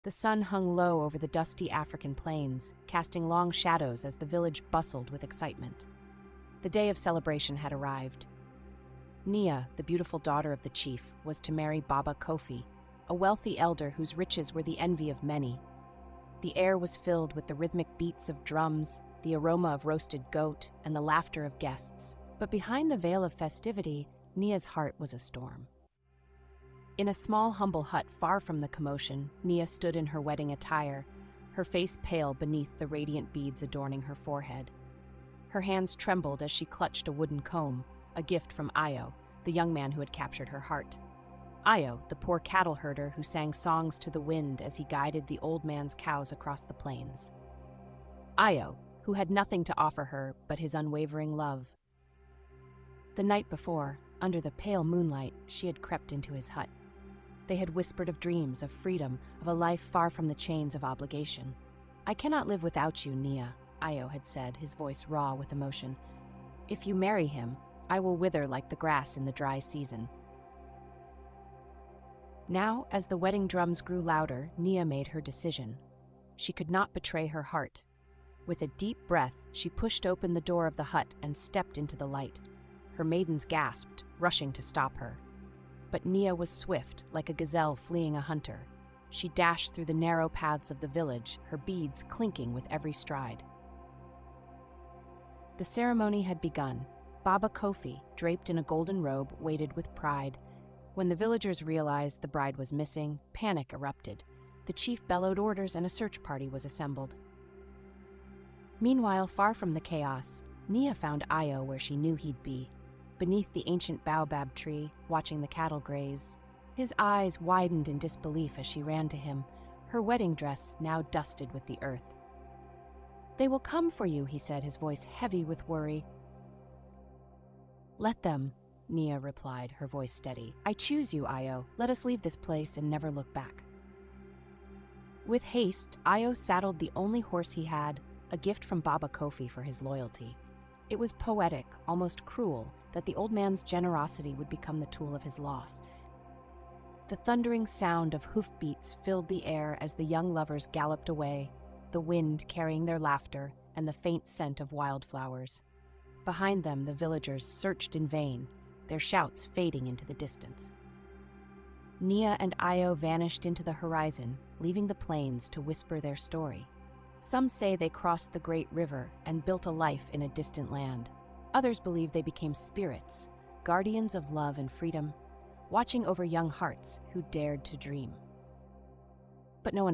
The sun hung low over the dusty African plains, casting long shadows as the village bustled with excitement. The day of celebration had arrived. Nia, the beautiful daughter of the chief, was to marry Baba Kofi, a wealthy elder whose riches were the envy of many. The air was filled with the rhythmic beats of drums, the aroma of roasted goat, and the laughter of guests. But behind the veil of festivity, Nia's heart was a storm. In a small, humble hut far from the commotion, Nia stood in her wedding attire, her face pale beneath the radiant beads adorning her forehead. Her hands trembled as she clutched a wooden comb, a gift from Ayo, the young man who had captured her heart. Ayo, the poor cattle herder who sang songs to the wind as he guided the old man's cows across the plains. Ayo, who had nothing to offer her but his unwavering love. The night before, under the pale moonlight, she had crept into his hut. They had whispered of dreams, of freedom, of a life far from the chains of obligation. "I cannot live without you, Nia," Ayo had said, his voice raw with emotion. "If you marry him, I will wither like the grass in the dry season." Now, as the wedding drums grew louder, Nia made her decision. She could not betray her heart. With a deep breath, she pushed open the door of the hut and stepped into the light. Her maidens gasped, rushing to stop her. But Nia was swift, like a gazelle fleeing a hunter. She dashed through the narrow paths of the village, her beads clinking with every stride. The ceremony had begun. Baba Kofi, draped in a golden robe, waited with pride. When the villagers realized the bride was missing, panic erupted. The chief bellowed orders and a search party was assembled. Meanwhile, far from the chaos, Nia found Ayo where she knew he'd be, beneath the ancient baobab tree, watching the cattle graze. His eyes widened in disbelief as she ran to him, her wedding dress now dusted with the earth. "They will come for you," he said, his voice heavy with worry. "Let them," Nia replied, her voice steady. "I choose you, Ayo. Let us leave this place and never look back." With haste, Ayo saddled the only horse he had, a gift from Baba Kofi for his loyalty. It was poetic, almost cruel, that the old man's generosity would become the tool of his loss. The thundering sound of hoofbeats filled the air as the young lovers galloped away, the wind carrying their laughter and the faint scent of wildflowers. Behind them, the villagers searched in vain, their shouts fading into the distance. Nia and Ayo vanished into the horizon, leaving the plains to whisper their story. Some say they crossed the great river and built a life in a distant land. Others believe they became spirits, guardians of love and freedom, watching over young hearts who dared to dream. But no one